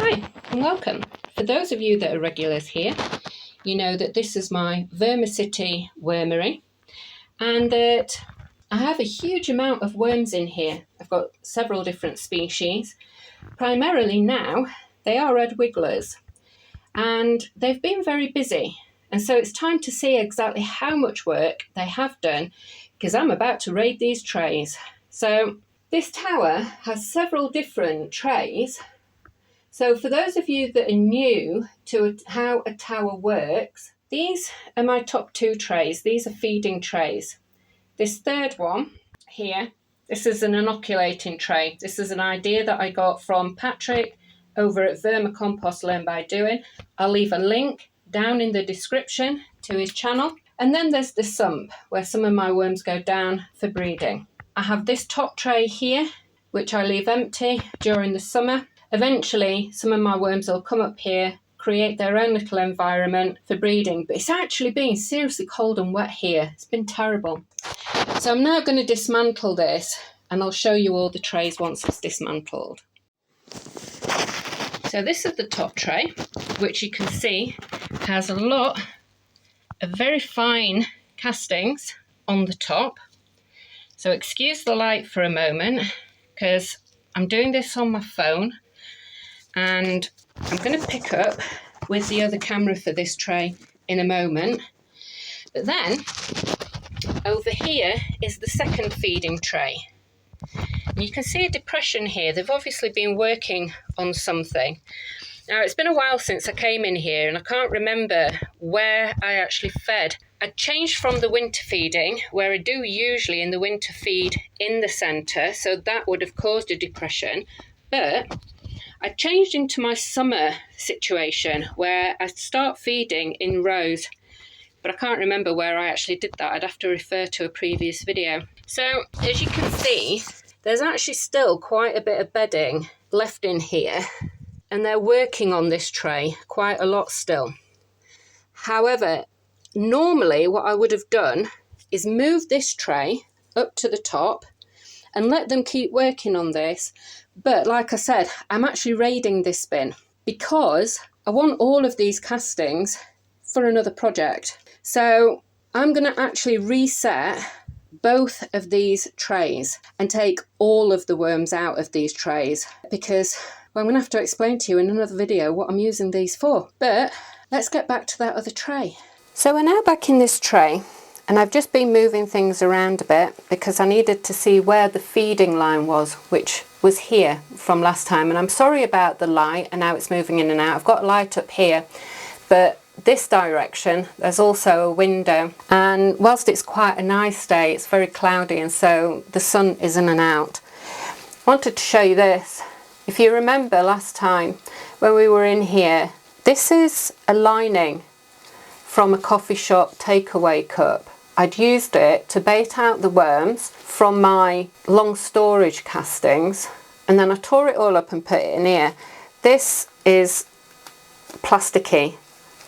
Hi and welcome. For those of you that are regulars here, you know that this is my Wormcity Wormery and that I have a huge amount of worms in here. I've got several different species. Primarily now they are red wigglers and they've been very busy, and so it's time to see exactly how much work they have done because I'm about to raid these trays. So this tower has several different trays. So for those of you that are new to how a tower works, these are my top two trays. These are feeding trays. This third one here, this is an inoculating tray. This is an idea that I got from Patrick over at Vermicompost Learn by Doing. I'll leave a link down in the description to his channel. And then there's the sump where some of my worms go down for breeding. I have this top tray here, which I leave empty during the summer. Eventually, some of my worms will come up here, create their own little environment for breeding. But it's actually been seriously cold and wet here. It's been terrible. So I'm now going to dismantle this and I'll show you all the trays once it's dismantled. So this is the top tray, which you can see has a lot of very fine castings on the top. So excuse the light for a moment because I'm doing this on my phone. And I'm going to pick up with the other camera for this tray in a moment. But then over here is the second feeding tray. And you can see a depression here. They've obviously been working on something. Now it's been a while since I came in here and I can't remember where I actually fed. I changed from the winter feeding, where I do usually in the winter feed in the centre, so that would have caused a depression. But I changed into my summer situation where I start feeding in rows, but I can't remember where I actually did that. I'd have to refer to a previous video. So as you can see, there's actually still quite a bit of bedding left in here, and they're working on this tray quite a lot still. However, normally what I would have done is move this tray up to the top and let them keep working on this. But like I said, I'm actually raiding this bin because I want all of these castings for another project. So I'm going to actually reset both of these trays and take all of the worms out of these trays because I'm going to have to explain to you in another video what I'm using these for. But let's get back to that other tray. So we're now back in this tray. And I've just been moving things around a bit because I needed to see where the feeding line was, which was here from last time. And I'm sorry about the light and now it's moving in and out. I've got light up here, but this direction, there's also a window. And whilst it's quite a nice day, it's very cloudy and so the sun is in and out. I wanted to show you this. If you remember last time when we were in here, this is a lining from a coffee shop takeaway cup. I'd used it to bait out the worms from my long storage castings, and then I tore it all up and put it in here. This is plasticky.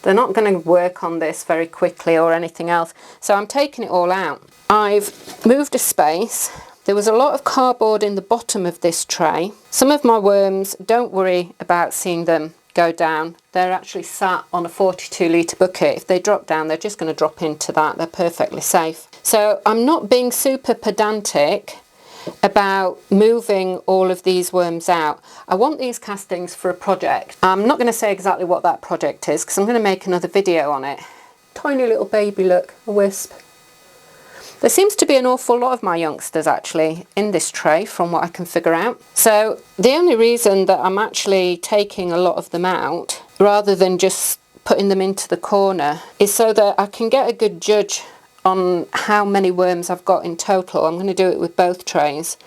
They're not going to work on this very quickly or anything else, so I'm taking it all out. I've moved a space. There was a lot of cardboard in the bottom of this tray. Some of my worms, don't worry about seeing them go down. They're actually sat on a 42 litre bucket. If they drop down, they're just going to drop into that. They're perfectly safe. So I'm not being super pedantic about moving all of these worms out. I want these castings for a project. I'm not going to say exactly what that project is because I'm going to make another video on it. Tiny little baby, look, a wisp. There seems to be an awful lot of my youngsters actually in this tray from what I can figure out. So the only reason that I'm actually taking a lot of them out rather than just putting them into the corner is so that I can get a good judge on how many worms I've got in total. I'm going to do it with both trays.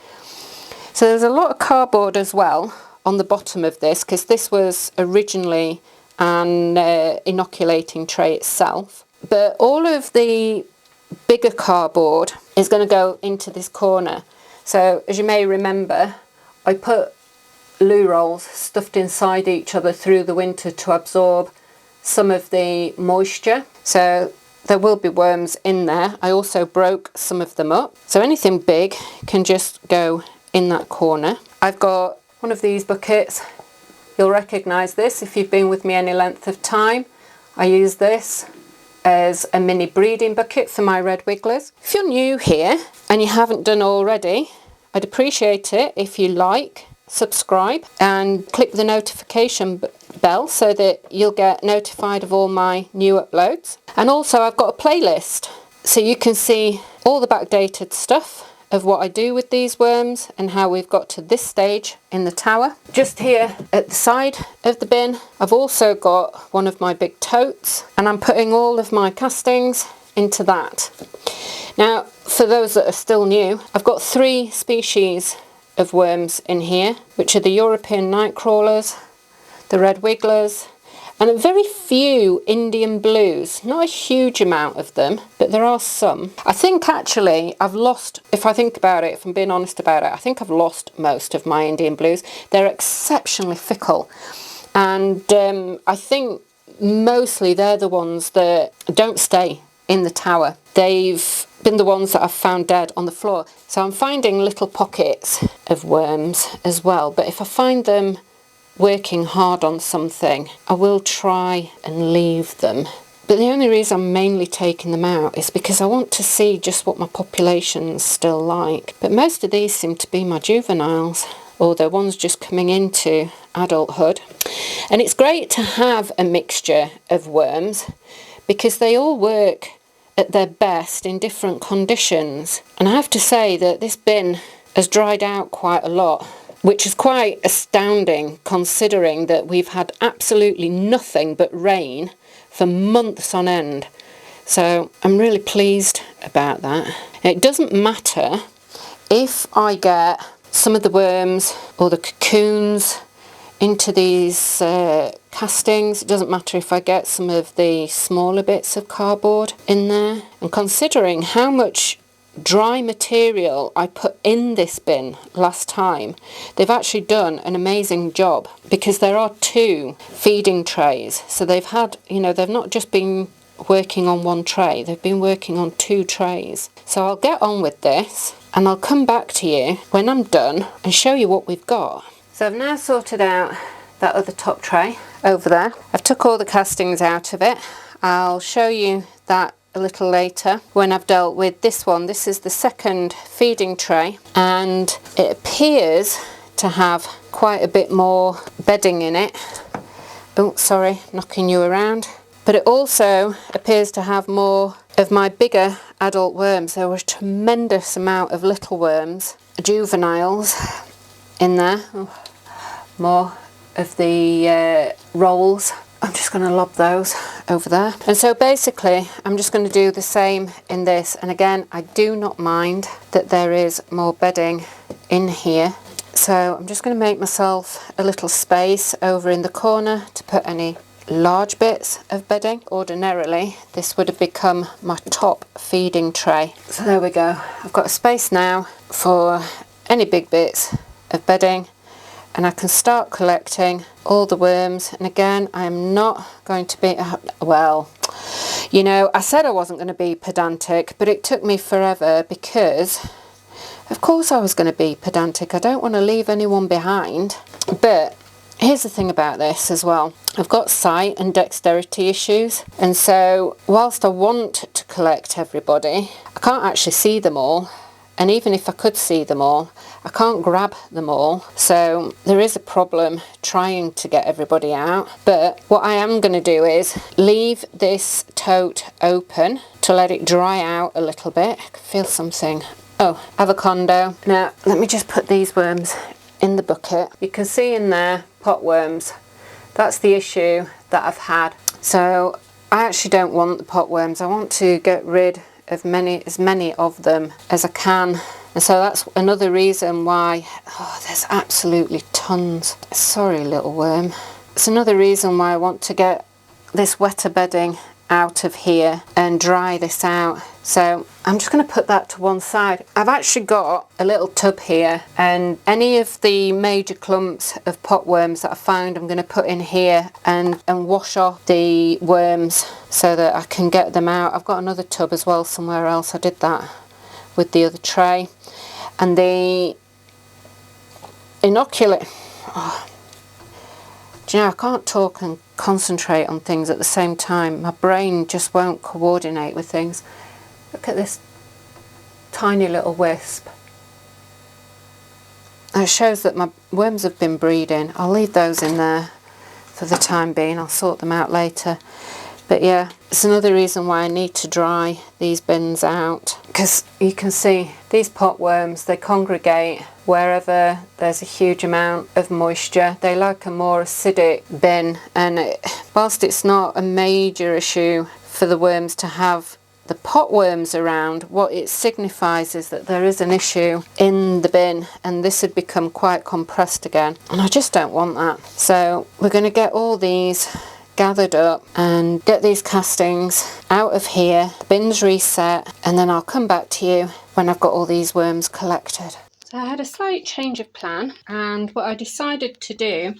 So there's a lot of cardboard as well on the bottom of this because this was originally an inoculating tray itself. But all of the bigger cardboard is going to go into this corner. So as you may remember, I put loo rolls stuffed inside each other through the winter to absorb some of the moisture. So there will be worms in there. I also broke some of them up. So anything big can just go in that corner. I've got one of these buckets You'll recognise this if you've been with me any length of time. I use this as a mini breeding bucket for my red wigglers. If you're new here and you haven't done already, I'd appreciate it if you like, subscribe and click the notification bell so that you'll get notified of all my new uploads. And also I've got a playlist so you can see all the backdated stuff of what I do with these worms and how we've got to this stage in the tower. Just here at the side of the bin, I've also got one of my big totes and I'm putting all of my castings into that. Now, for those that are still new, I've got 3 species of worms in here, which are the European night crawlers, the red wigglers, and a very few Indian blues. Not a huge amount of them, but there are some. I think actually I've lost, if I think about it, if I'm being honest about it, I think I've lost most of my Indian blues. They're exceptionally fickle. And I think mostly they're the ones that don't stay in the tower. They've been the ones that I've found dead on the floor. So I'm finding little pockets of worms as well. But if I find them working hard on something, I will try and leave them. But the only reason I'm mainly taking them out is because I want to see just what my population's still like. But most of these seem to be my juveniles, or they're ones just coming into adulthood. And it's great to have a mixture of worms because they all work at their best in different conditions. And I have to say that this bin has dried out quite a lot, which is quite astounding considering that we've had absolutely nothing but rain for months on end. So I'm really pleased about that. It doesn't matter if I get some of the worms or the cocoons into these castings. It doesn't matter if I get some of the smaller bits of cardboard in there. And considering how much dry material I put in this bin last time, they've actually done an amazing job because there are 2 feeding trays. So they've had, you know, they've not just been working on one tray, they've been working on 2 trays. So I'll get on with this and I'll come back to you when I'm done and show you what we've got. So I've now sorted out that other top tray over there. I've took all the castings out of it. I'll show you that a little later when I've dealt with this one. This is the second feeding tray and it appears to have quite a bit more bedding in it. Oh, sorry, knocking you around. But it also appears to have more of my bigger adult worms. There was a tremendous amount of little worms, juveniles in there. Oh, more of the rolls. I'm just going to lob those over there. And so basically I'm just going to do the same in this. And again, I do not mind that there is more bedding in here. So I'm just going to make myself a little space over in the corner to put any large bits of bedding. Ordinarily this would have become my top feeding tray. So there we go. I've got a space now for any big bits of bedding. And I can start collecting all the worms. And again, I'm not going to be, well, you know, I said I wasn't going to be pedantic, but it took me forever because, of course I was going to be pedantic. I don't want to leave anyone behind. But here's the thing about this as well. I've got sight and dexterity issues. And so whilst I want to collect everybody, I can't actually see them all. And even if I could see them all, I can't grab them all. So there is a problem trying to get everybody out. But what I am going to do is leave this tote open to let it dry out a little bit. I can feel something. Oh, avocado. Now, let me just put these worms in the bucket. You can see in there, pot worms. That's the issue that I've had. So I actually don't want the pot worms. I want to get rid of as many of them as I can. And so that's another reason why, oh, there's absolutely tons. Sorry, little worm. It's another reason why I want to get this wetter bedding out of here and dry this out. So I'm just going to put that to one side. I've actually got a little tub here, and any of the major clumps of pot worms that I found I'm going to put in here and wash off the worms so that I can get them out. I've got another tub as well somewhere else. I did that with the other tray. And the inoculate, Do you know, I can't talk and concentrate on things at the same time. My brain just won't coordinate with things. Look at this tiny little wisp. It shows that my worms have been breeding. I'll leave those in there for the time being. I'll sort them out later. But yeah, it's another reason why I need to dry these bins out, because you can see these pot worms, they congregate wherever there's a huge amount of moisture. They like a more acidic bin, and whilst it's not a major issue for the worms to have the pot worms around, what it signifies is that there is an issue in the bin, and this had become quite compressed again, and I just don't want that. So we're going to get all these gathered up and get these castings out of here, the bins reset, and then I'll come back to you when I've got all these worms collected. So I had a slight change of plan, and what I decided to do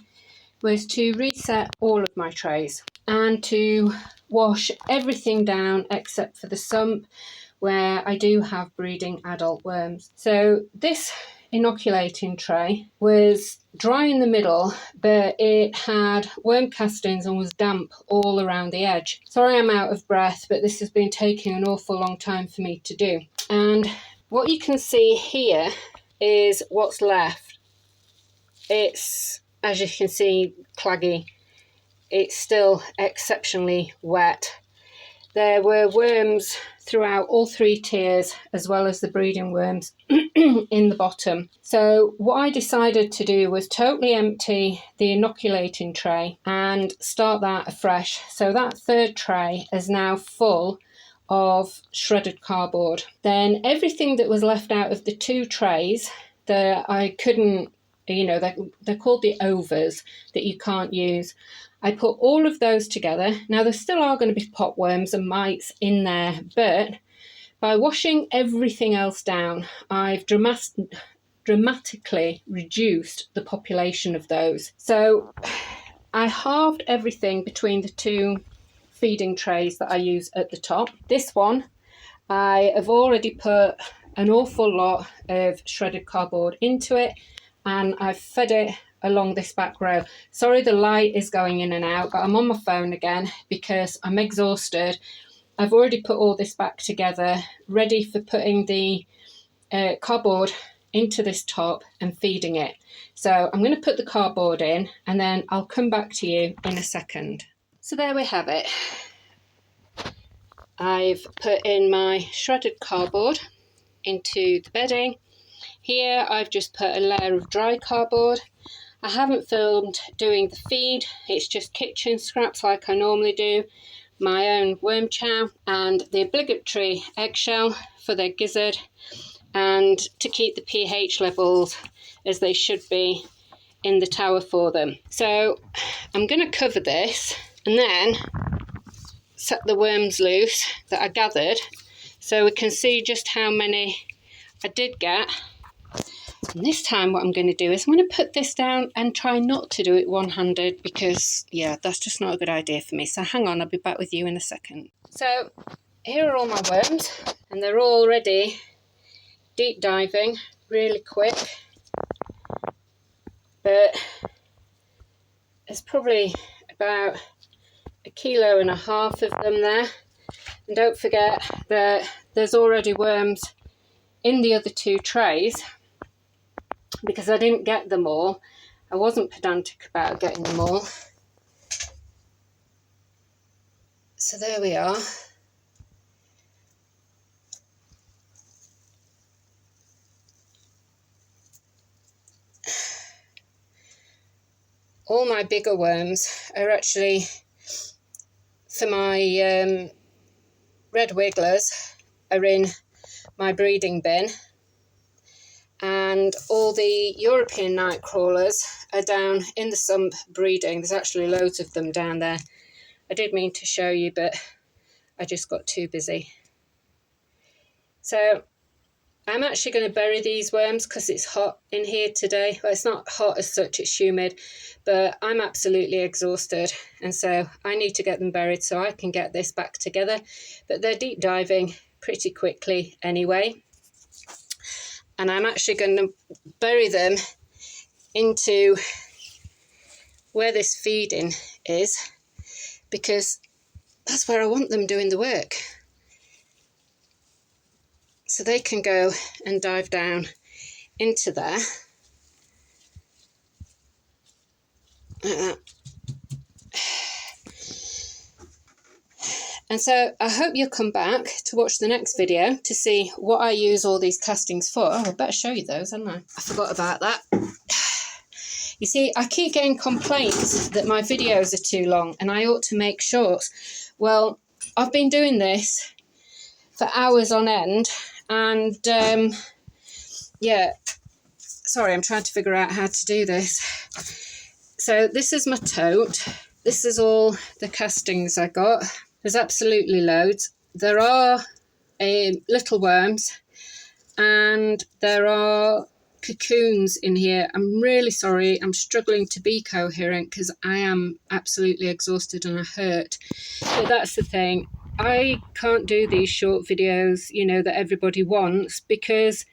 was to reset all of my trays and to wash everything down except for the sump where I do have breeding adult worms. So this inoculating tray was dry in the middle, but it had worm castings and was damp all around the edge. Sorry I'm out of breath, but this has been taking an awful long time for me to do. And what you can see here is what's left. It's, as you can see, claggy. It's still exceptionally wet. There were worms throughout all three tiers, as well as the breeding worms in the bottom. So what I decided to do was totally empty the inoculating tray and start that afresh. So that third tray is now full of shredded cardboard. Then everything that was left out of the two trays that I couldn't, you know, they're called the overs that you can't use. I put all of those together. Now there still are going to be pot worms and mites in there, but by washing everything else down, I've dramatically reduced the population of those. So I halved everything between the two feeding trays that I use at the top. This one, I have already put an awful lot of shredded cardboard into it, and I've fed it along this back row. Sorry the light is going in and out, but I'm on my phone again because I'm exhausted. I've already put all this back together, ready for putting the cardboard into this top and feeding it. So I'm going to put the cardboard in and then I'll come back to you in a second. So there we have it. I've put in my shredded cardboard into the bedding. Here I've just put a layer of dry cardboard. I haven't filmed doing the feed, it's just kitchen scraps like I normally do, my own worm chow and the obligatory eggshell for their gizzard, and to keep the pH levels as they should be in the tower for them. So I'm going to cover this and then set the worms loose that I gathered so we can see just how many I did get. And this time what I'm going to do is I'm going to put this down and try not to do it one-handed because, yeah, that's just not a good idea for me. So hang on, I'll be back with you in a second. So here are all my worms and they're already deep diving really quick. But there's probably about 1.5 kilos of them there. And don't forget that there's already worms in the other two trays, because I didn't get them all. I wasn't pedantic about getting them all. So there we are. All my bigger worms are actually for my red wigglers are in my breeding bin. And all the European night crawlers are down in the sump breeding. There's actually loads of them down there. I did mean to show you, but I just got too busy. So I'm actually going to bury these worms because it's hot in here today. Well, it's not hot as such, it's humid, but I'm absolutely exhausted. And so I need to get them buried so I can get this back together. But they're deep diving pretty quickly anyway. And I'm actually going to bury them into where this feeding is, because that's where I want them doing the work. So they can go and dive down into there, like that. And so I hope you'll come back to watch the next video to see what I use all these castings for. Oh, I better show you those, hadn't I? I forgot about that. You see, I keep getting complaints that my videos are too long and I ought to make shorts. Well, I've been doing this for hours on end, and yeah, sorry, I'm trying to figure out how to do this. So this is my tote. This is all the castings I got. There's absolutely loads. There are little worms, and there are cocoons in here. I'm really sorry. I'm struggling to be coherent because I am absolutely exhausted and I hurt. But that's the thing. I can't do these short videos, you know, that everybody wants, because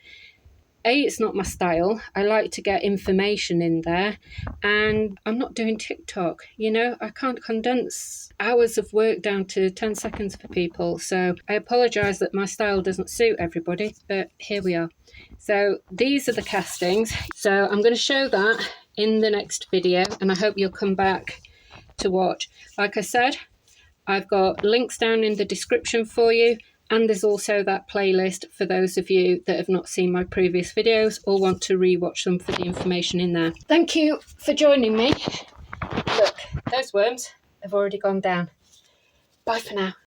A, it's not my style. I like to get information in there, and I'm not doing TikTok, you know. I can't condense hours of work down to 10 seconds for people. So I apologise that my style doesn't suit everybody, but here we are. So these are the castings. So I'm going to show that in the next video, and I hope you'll come back to watch. Like I said, I've got links down in the description for you, and there's also that playlist for those of you that have not seen my previous videos or want to rewatch them for the information in there. Thank you for joining me. Look, those worms have already gone down. Bye for now.